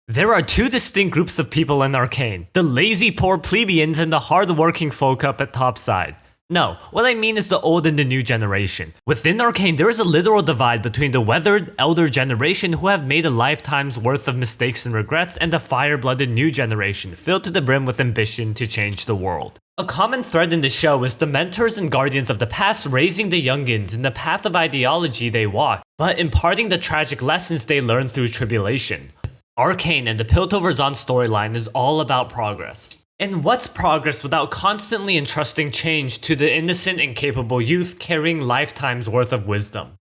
There are two distinct groups of people in Arcane, the lazy poor plebeians and the hard-working folk up at topside. No, what I mean is the old and the new generation. Within Arcane, there is a literal divide between the weathered, elder generation who have made a lifetime's worth of mistakes and regrets and the fire-blooded new generation filled to the brim with ambition to change the world. A common thread in the show is the mentors and guardians of the past raising the youngins in the path of ideology they walk, but imparting the tragic lessons they learn through tribulation. Arcane and the Piltover Zahn storyline is all about progress. And what's progress without constantly entrusting change to the innocent and capable youth carrying lifetimes worth of wisdom?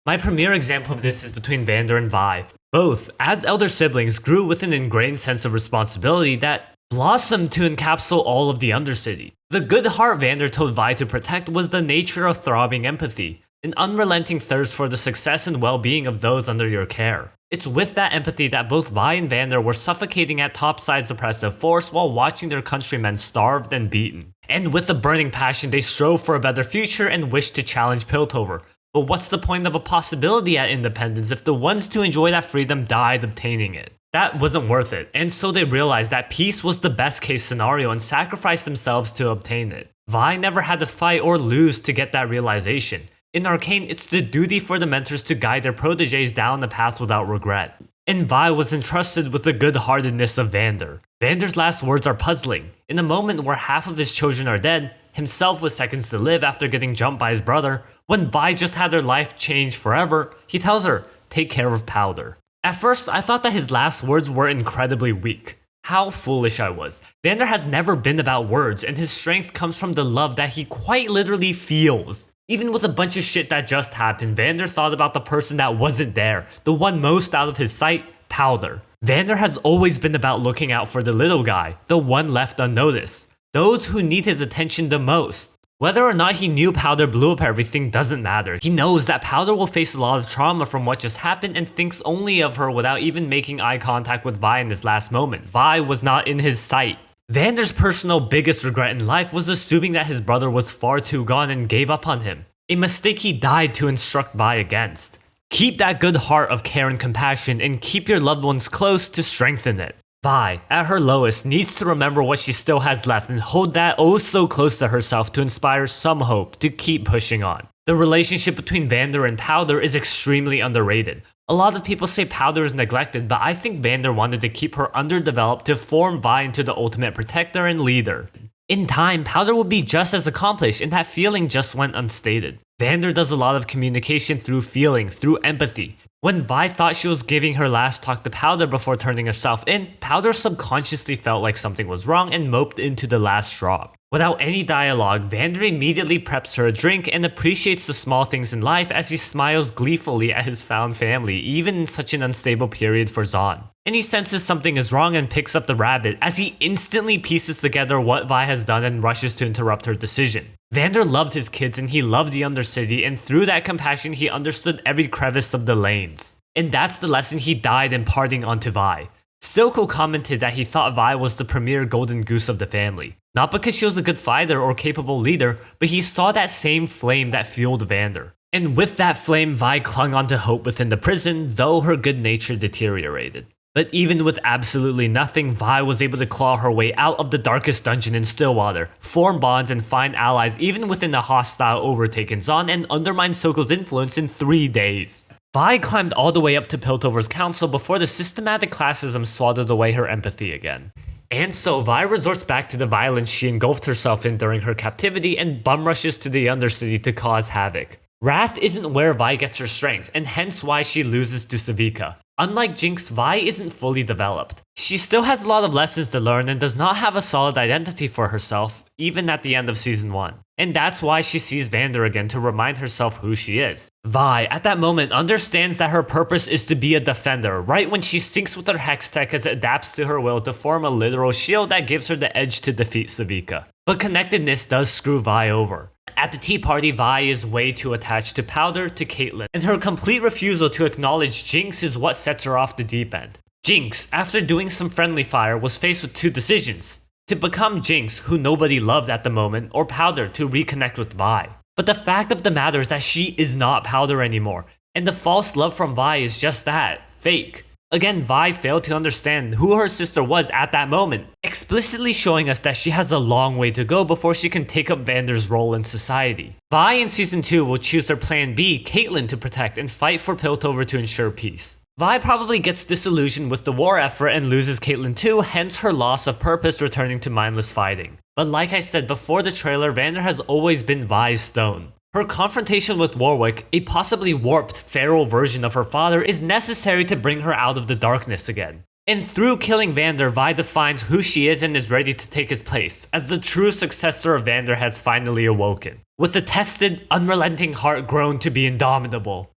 My premier example of this is between Vander and Vi. Both, as elder siblings, grew with an ingrained sense of responsibility that blossomed to encapsulate all of the Undercity. The good heart Vander told Vi to protect was the nature of throbbing empathy, an unrelenting thirst for the success and well-being of those under your care. It's with that empathy that both Vi and Vander were suffocating at topside's oppressive force while watching their countrymen starved and beaten. And with a burning passion, they strove for a better future and wished to challenge Piltover. But what's the point of a possibility at independence if the ones to enjoy that freedom died obtaining it? That wasn't worth it, and so they realized that peace was the best case scenario and sacrificed themselves to obtain it. Vi never had to fight or lose to get that realization. In Arcane, it's the duty for the mentors to guide their proteges down the path without regret. And Vi was entrusted with the good-heartedness of Vander. Vander's last words are puzzling. In a moment where half of his children are dead, himself with seconds to live after getting jumped by his brother, when Vi just had her life changed forever, he tells her, "Take care of Powder." At first, I thought that his last words were incredibly weak. How foolish I was. Vander has never been about words, and his strength comes from the love that he quite literally feels. Even with a bunch of shit that just happened, Vander thought about the person that wasn't there, the one most out of his sight, Powder. Vander has always been about looking out for the little guy, the one left unnoticed, those who need his attention the most. Whether or not he knew Powder blew up everything doesn't matter. He knows that Powder will face a lot of trauma from what just happened and thinks only of her without even making eye contact with Vi in his last moment. Vi was not in his sight. Vander's personal biggest regret in life was assuming that his brother was far too gone and gave up on him. A mistake he died to instruct Vi against. Keep that good heart of care and compassion and keep your loved ones close to strengthen it. Vi, at her lowest, needs to remember what she still has left and hold that oh so close to herself to inspire some hope to keep pushing on. The relationship between Vander and Powder is extremely underrated. A lot of people say Powder is neglected, but I think Vander wanted to keep her underdeveloped to form Vi into the ultimate protector and leader. In time, Powder will be just as accomplished, and that feeling just went unstated. Vander does a lot of communication through feeling, through empathy. When Vi thought she was giving her last talk to Powder before turning herself in, Powder subconsciously felt like something was wrong and moped into the last straw. Without any dialogue, Vander immediately preps her a drink and appreciates the small things in life as he smiles gleefully at his found family, even in such an unstable period for Zahn. And he senses something is wrong and picks up the rabbit as he instantly pieces together what Vi has done and rushes to interrupt her decision. Vander loved his kids and he loved the Undercity, and through that compassion he understood every crevice of the lanes. And that's the lesson he died imparting onto Vi. Silco commented that he thought Vi was the premier golden goose of the family. Not because she was a good fighter or capable leader, but he saw that same flame that fueled Vander. And with that flame, Vi clung onto hope within the prison, though her good nature deteriorated. But even with absolutely nothing, Vi was able to claw her way out of the darkest dungeon in Stillwater, form bonds and find allies even within the hostile overtaken Zahn, and undermine Silco's influence in 3 days. Vi climbed all the way up to Piltover's council before the systematic classism swallowed away her empathy again. And so Vi resorts back to the violence she engulfed herself in during her captivity and bum rushes to the Undercity to cause havoc. Wrath isn't where Vi gets her strength, and hence why she loses to Savika. Unlike Jinx, Vi isn't fully developed. She still has a lot of lessons to learn and does not have a solid identity for herself, even at the end of Season 1. And that's why she sees Vander again to remind herself who she is. Vi, at that moment, understands that her purpose is to be a defender, right when she syncs with her Hex Tech as it adapts to her will to form a literal shield that gives her the edge to defeat Savika. But connectedness does screw Vi over. At the tea party, Vi is way too attached to Powder, to Caitlyn, and her complete refusal to acknowledge Jinx is what sets her off the deep end. Jinx, after doing some friendly fire, was faced with two decisions: to become Jinx, who nobody loved at the moment, or Powder, to reconnect with Vi. But the fact of the matter is that she is not Powder anymore, and the false love from Vi is just that, fake. Again, Vi failed to understand who her sister was at that moment, explicitly showing us that she has a long way to go before she can take up Vander's role in society. Vi in Season 2 will choose her plan B, Caitlyn, to protect and fight for Piltover to ensure peace. Vi probably gets disillusioned with the war effort and loses Caitlyn too, hence her loss of purpose returning to mindless fighting. But like I said before the trailer, Vander has always been Vi's stone. Her confrontation with Warwick, a possibly warped, feral version of her father, is necessary to bring her out of the darkness again. And through killing Vander, Vi defines who she is and is ready to take his place, as the true successor of Vander has finally awoken, with the tested, unrelenting heart grown to be indomitable.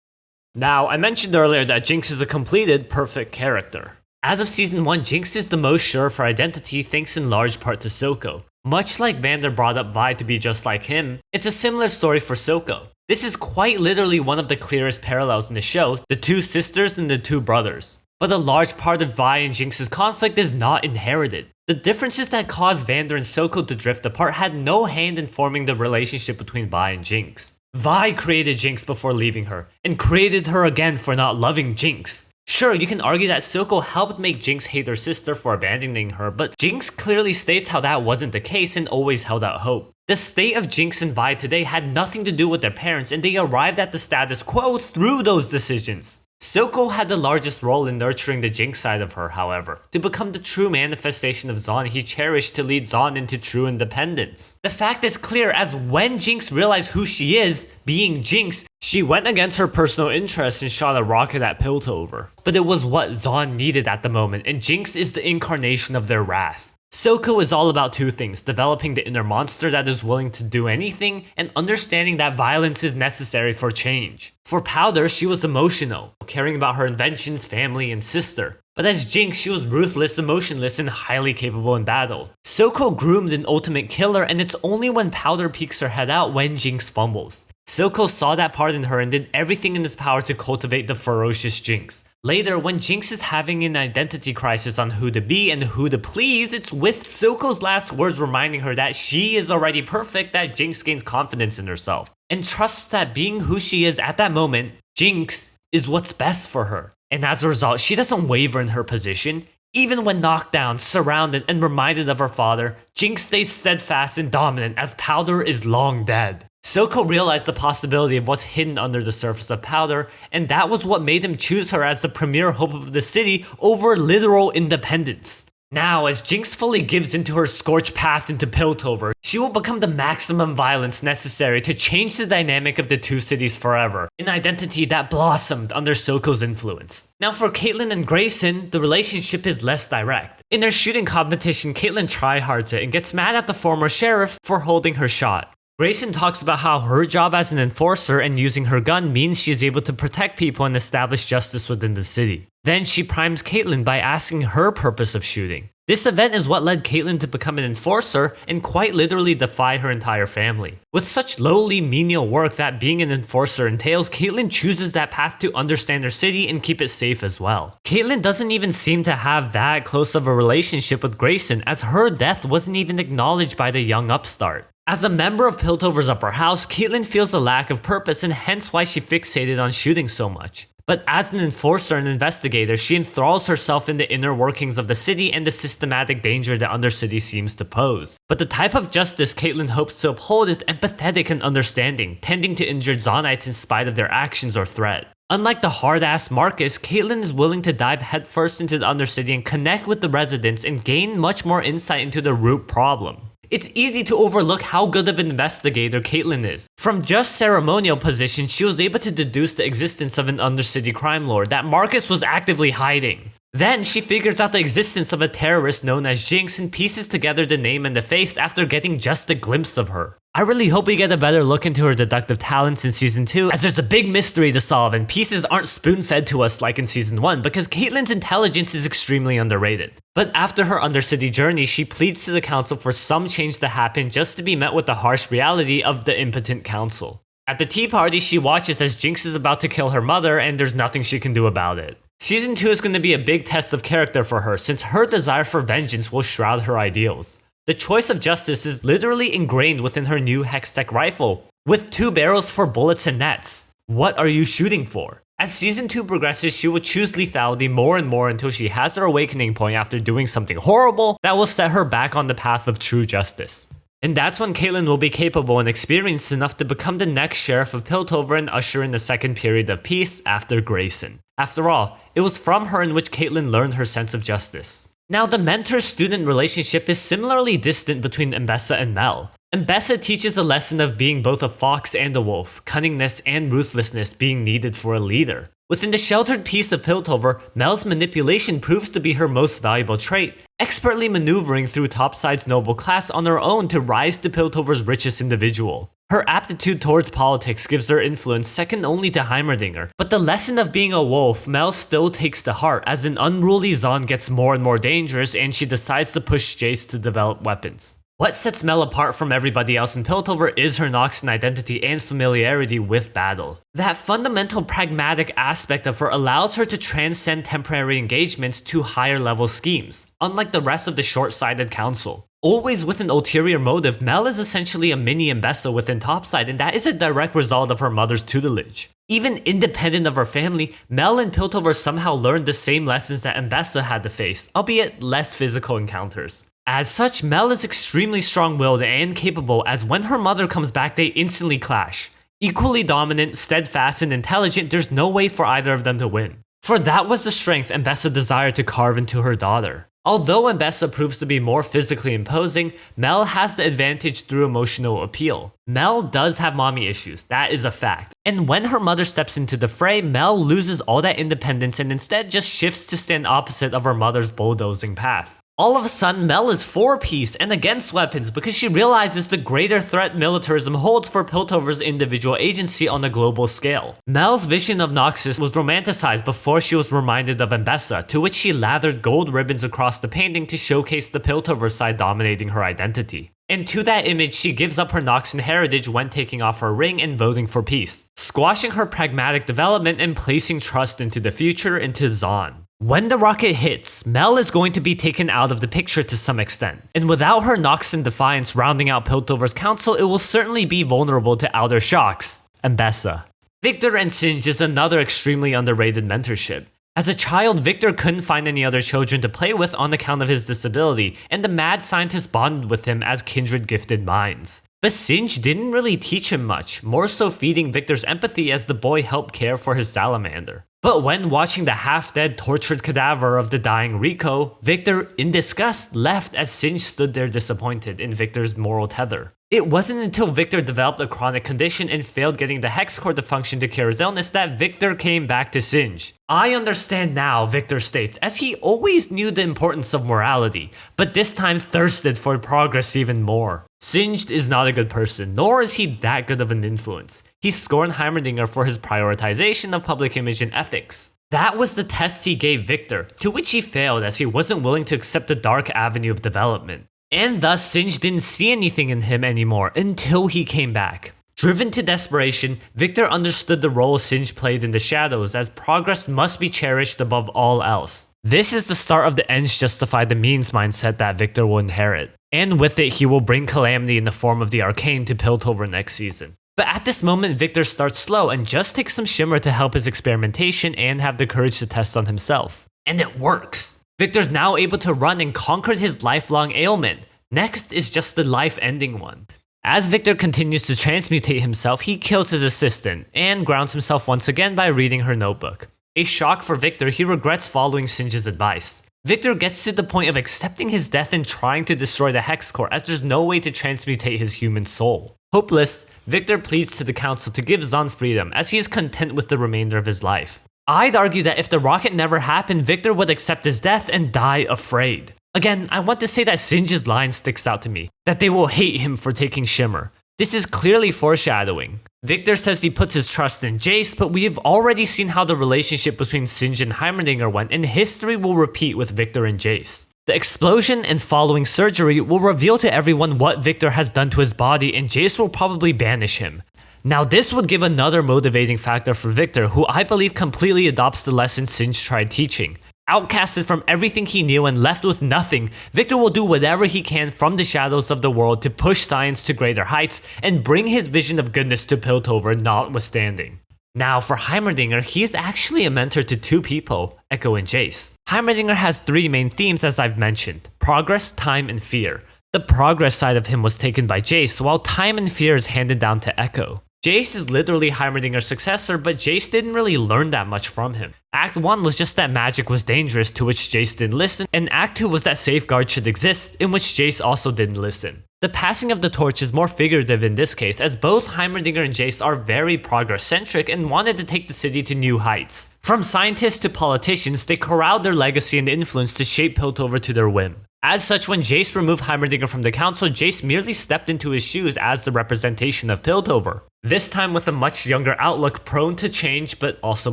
Now, I mentioned earlier that Jinx is a completed, perfect character. As of Season 1, Jinx is the most sure of her identity thanks in large part to Silco. Much like Vander brought up Vi to be just like him, it's a similar story for Silco. This is quite literally one of the clearest parallels in the show, the two sisters and the two brothers. But a large part of Vi and Jinx's conflict is not inherited. The differences that caused Vander and Silco to drift apart had no hand in forming the relationship between Vi and Jinx. Vi created Jinx before leaving her, and created her again for not loving Jinx. Sure, you can argue that Silco helped make Jinx hate her sister for abandoning her, but Jinx clearly states how that wasn't the case and always held out hope. The state of Jinx and Vi today had nothing to do with their parents, and they arrived at the status quo through those decisions. Silco had the largest role in nurturing the Jinx side of her, however, to become the true manifestation of Zaun he cherished to lead Zaun into true independence. The fact is clear, as when Jinx realized who she is, being Jinx, she went against her personal interests and shot a rocket at Piltover. But it was what Zaun needed at the moment, and Jinx is the incarnation of their wrath. Silco is all about two things: developing the inner monster that is willing to do anything, and understanding that violence is necessary for change. For Powder, she was emotional, caring about her inventions, family, and sister. But as Jinx, she was ruthless, emotionless, and highly capable in battle. Silco groomed an ultimate killer, and it's only when Powder peeks her head out when Jinx fumbles. Silco saw that part in her and did everything in his power to cultivate the ferocious Jinx. Later, when Jinx is having an identity crisis on who to be and who to please, it's with Silco's last words reminding her that she is already perfect that Jinx gains confidence in herself, and trusts that being who she is at that moment, Jinx, is what's best for her. And as a result, she doesn't waver in her position. Even when knocked down, surrounded, and reminded of her father, Jinx stays steadfast and dominant as Powder is long dead. Silco realized the possibility of what's hidden under the surface of Powder, and that was what made him choose her as the premier hope of the city over literal independence. Now, as Jinx fully gives into her scorched path into Piltover, she will become the maximum violence necessary to change the dynamic of the two cities forever, an identity that blossomed under Silco's influence. Now for Caitlyn and Grayson, the relationship is less direct. In their shooting competition, Caitlyn tryhards it and gets mad at the former sheriff for holding her shot. Grayson talks about how her job as an enforcer and using her gun means she is able to protect people and establish justice within the city. Then she primes Caitlyn by asking her purpose of shooting. This event is what led Caitlyn to become an enforcer and quite literally defy her entire family. With such lowly, menial work that being an enforcer entails, Caitlyn chooses that path to understand her city and keep it safe as well. Caitlyn doesn't even seem to have that close of a relationship with Grayson, as her death wasn't even acknowledged by the young upstart. As a member of Piltover's upper house, Caitlyn feels a lack of purpose and hence why she fixated on shooting so much. But as an enforcer and investigator, she enthralls herself in the inner workings of the city and the systematic danger the Undercity seems to pose. But the type of justice Caitlyn hopes to uphold is empathetic and understanding, tending to injured Zaunites in spite of their actions or threat. Unlike the hard-ass Marcus, Caitlyn is willing to dive headfirst into the Undercity and connect with the residents and gain much more insight into the root problem. It's easy to overlook how good of an investigator Caitlyn is. From just ceremonial position, she was able to deduce the existence of an Undercity crime lord that Marcus was actively hiding. Then she figures out the existence of a terrorist known as Jinx and pieces together the name and the face after getting just a glimpse of her. I really hope we get a better look into her deductive talents in Season 2, as there's a big mystery to solve and pieces aren't spoon-fed to us like in Season 1 because Caitlyn's intelligence is extremely underrated. But after her Undercity journey, she pleads to the council for some change to happen just to be met with the harsh reality of the impotent council. At the tea party, she watches as Jinx is about to kill her mother and there's nothing she can do about it. Season 2 is going to be a big test of character for her since her desire for vengeance will shroud her ideals. The choice of justice is literally ingrained within her new Hextech rifle, with 2 barrels for bullets and nets. What are you shooting for? As season 2 progresses, she will choose lethality more and more until she has her awakening point after doing something horrible that will set her back on the path of true justice. And that's when Caitlyn will be capable and experienced enough to become the next sheriff of Piltover and usher in the second period of peace after Grayson. After all, it was from her in which Caitlyn learned her sense of justice. Now, the mentor-student relationship is similarly distant between Mbessa and Mel. Mbessa teaches a lesson of being both a fox and a wolf, cunningness and ruthlessness being needed for a leader. Within the sheltered peace of Piltover, Mel's manipulation proves to be her most valuable trait, expertly maneuvering through Topside's noble class on her own to rise to Piltover's richest individual. Her aptitude towards politics gives her influence second only to Heimerdinger, but the lesson of being a wolf, Mel still takes to heart as an unruly Zahn gets more and more dangerous and she decides to push Jace to develop weapons. What sets Mel apart from everybody else in Piltover is her Noxian identity and familiarity with battle. That fundamental pragmatic aspect of her allows her to transcend temporary engagements to higher level schemes, unlike the rest of the short-sighted council. Always with an ulterior motive, Mel is essentially a mini Mbessa within Topside, and that is a direct result of her mother's tutelage. Even independent of her family, Mel and Piltover somehow learned the same lessons that Mbessa had to face, albeit less physical encounters. As such, Mel is extremely strong-willed and capable, as when her mother comes back they instantly clash. Equally dominant, steadfast, and intelligent, there's no way for either of them to win. For that was the strength Mbessa desired to carve into her daughter. Although Mbessa proves to be more physically imposing, Mel has the advantage through emotional appeal. Mel does have mommy issues, that is a fact. And when her mother steps into the fray, Mel loses all that independence and instead just shifts to stand opposite of her mother's bulldozing path. All of a sudden, Mel is for peace and against weapons because she realizes the greater threat militarism holds for Piltover's individual agency on a global scale. Mel's vision of Noxus was romanticized before she was reminded of Mbessa, to which she lathered gold ribbons across the painting to showcase the Piltover side dominating her identity. And to that image, she gives up her Noxian heritage when taking off her ring and voting for peace, squashing her pragmatic development and placing trust into the future into Zahn. When the rocket hits, Mel is going to be taken out of the picture to some extent, and without her Noxian defiance rounding out Piltover's council, it will certainly be vulnerable to outer shocks. Mbessa. Victor and Singe is another extremely underrated mentorship. As a child, Victor couldn't find any other children to play with on account of his disability, and the mad scientist bonded with him as kindred gifted minds. But Singe didn't really teach him much, more so feeding Victor's empathy as the boy helped care for his salamander. But when watching the half-dead, tortured cadaver of the dying Rico, Victor, in disgust, left as Singe stood there disappointed in Victor's moral tether. It wasn't until Victor developed a chronic condition and failed getting the hex core to function to cure his illness that Victor came back to Singe. I understand now, Victor states, as he always knew the importance of morality, but this time thirsted for progress even more. Singed is not a good person, nor is he that good of an influence. He scorned Heimerdinger for his prioritization of public image and ethics. That was the test he gave Victor, to which he failed as he wasn't willing to accept the dark avenue of development. And thus, Singe didn't see anything in him anymore until he came back. Driven to desperation, Victor understood the role Singe played in the shadows, as progress must be cherished above all else. This is the start of the ends justify the means mindset that Victor will inherit. And with it, he will bring calamity in the form of the Arcane to Piltover next season. But at this moment, Victor starts slow and just takes some shimmer to help his experimentation and have the courage to test on himself. And it works! Victor's now able to run and conquered his lifelong ailment. Next is just the life-ending one. As Victor continues to transmutate himself, he kills his assistant, and grounds himself once again by reading her notebook. A shock for Victor, he regrets following Singe's advice. Victor gets to the point of accepting his death and trying to destroy the hex core, as there's no way to transmutate his human soul. Hopeless, Victor pleads to the council to give Zahn freedom, as he is content with the remainder of his life. I'd argue that if the rocket never happened, Victor would accept his death and die afraid. Again, I want to say that Singe's line sticks out to me, that they will hate him for taking Shimmer. This is clearly foreshadowing. Victor says he puts his trust in Jace, but we have already seen how the relationship between Singe and Heimerdinger went, and history will repeat with Victor and Jace. The explosion and following surgery will reveal to everyone what Victor has done to his body, and Jace will probably banish him. Now this would give another motivating factor for Victor, who I believe completely adopts the lesson Singe tried teaching. Outcasted from everything he knew and left with nothing, Victor will do whatever he can from the shadows of the world to push science to greater heights and bring his vision of goodness to Piltover notwithstanding. Now, for Heimerdinger, he is actually a mentor to two people, Echo and Jace. Heimerdinger has three main themes as I've mentioned: progress, time, and fear. The progress side of him was taken by Jace, while time and fear is handed down to Echo. Jace is literally Heimerdinger's successor, but Jace didn't really learn that much from him. Act 1 was just that magic was dangerous, to which Jace didn't listen, and Act 2 was that safeguard should exist, in which Jace also didn't listen. The passing of the torch is more figurative in this case, as both Heimerdinger and Jace are very progress-centric and wanted to take the city to new heights. From scientists to politicians, they corralled their legacy and influence to shape Piltover to their whim. As such, when Jace removed Heimerdinger from the council, Jace merely stepped into his shoes as the representation of Piltover. This time with a much younger outlook, prone to change but also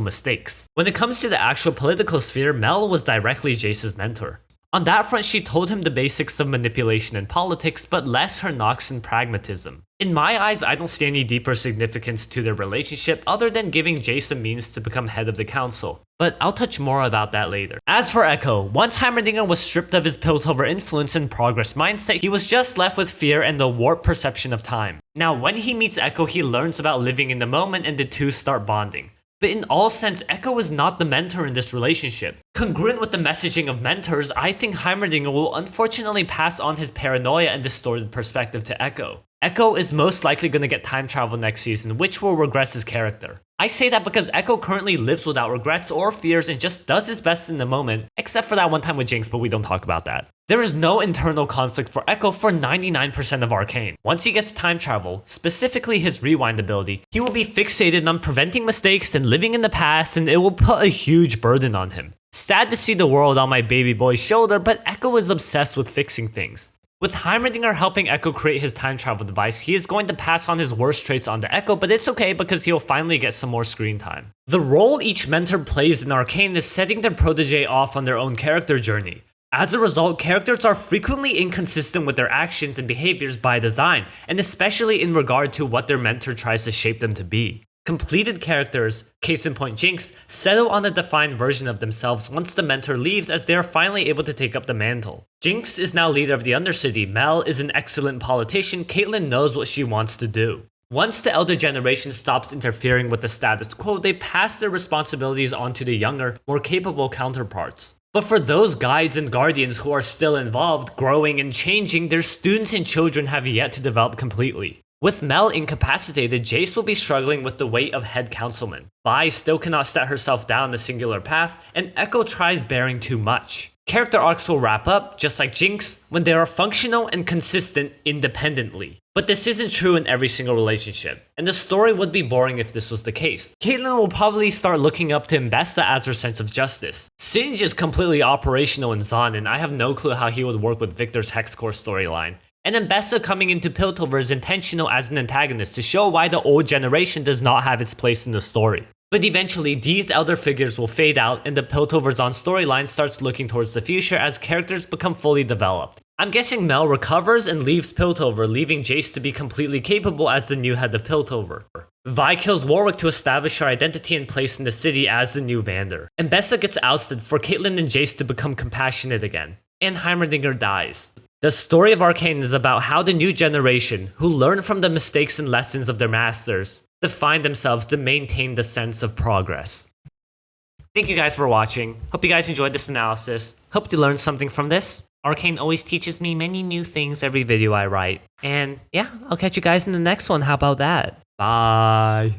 mistakes. When it comes to the actual political sphere, Mel was directly Jace's mentor. On that front, she told him the basics of manipulation and politics, but less her knocks and pragmatism. In my eyes, I don't see any deeper significance to their relationship other than giving Jace a means to become head of the council, but I'll touch more about that later. As for Echo, once Heimerdinger was stripped of his Piltover influence and progress mindset, he was just left with fear and the warped perception of time. Now, when he meets Echo, he learns about living in the moment and the two start bonding. But in all sense, Echo is not the mentor in this relationship. Congruent with the messaging of mentors, I think Heimerdinger will unfortunately pass on his paranoia and distorted perspective to Echo. Echo is most likely going to get time travel next season, which will regress his character. I say that because Echo currently lives without regrets or fears and just does his best in the moment, except for that one time with Jinx, but we don't talk about that. There is no internal conflict for Echo for 99% of Arcane. Once he gets time travel, specifically his rewind ability, he will be fixated on preventing mistakes and living in the past, and it will put a huge burden on him. Sad to see the world on my baby boy's shoulder, but Echo is obsessed with fixing things. With Heimerdinger helping Echo create his time travel device, he is going to pass on his worst traits onto Echo, but it's okay because he'll finally get some more screen time. The role each mentor plays in Arcane is setting their protege off on their own character journey. As a result, characters are frequently inconsistent with their actions and behaviors by design, and especially in regard to what their mentor tries to shape them to be. Completed characters, case in point Jinx, settle on a defined version of themselves once the mentor leaves, as they are finally able to take up the mantle. Jinx is now leader of the Undercity, Mel is an excellent politician, Caitlyn knows what she wants to do. Once the elder generation stops interfering with the status quo, they pass their responsibilities on to the younger, more capable counterparts. But for those guides and guardians who are still involved, growing and changing, their students and children have yet to develop completely. With Mel incapacitated, Jace will be struggling with the weight of head councilman. Vi still cannot set herself down the singular path, and Echo tries bearing too much. Character arcs will wrap up, just like Jinx, when they are functional and consistent independently. But this isn't true in every single relationship, and the story would be boring if this was the case. Caitlyn will probably start looking up to Mbessa as her sense of justice. Singe is completely operational in Zaun, and I have no clue how he would work with Victor's Hexcore storyline. And Mbessa coming into Piltover is intentional as an antagonist to show why the old generation does not have its place in the story. But eventually, these elder figures will fade out and the Piltover Zaun storyline starts looking towards the future as characters become fully developed. I'm guessing Mel recovers and leaves Piltover, leaving Jace to be completely capable as the new head of Piltover. Vi kills Warwick to establish her identity and place in the city as the new Vander. Mbessa gets ousted for Caitlyn and Jace to become compassionate again. And Heimerdinger dies. The story of Arcane is about how the new generation, who learn from the mistakes and lessons of their masters, define themselves to maintain the sense of progress. Thank you guys for watching. Hope you guys enjoyed this analysis. Hope you learned something from this. Arcane always teaches me many new things every video I write. And yeah, I'll catch you guys in the next one. How about that? Bye.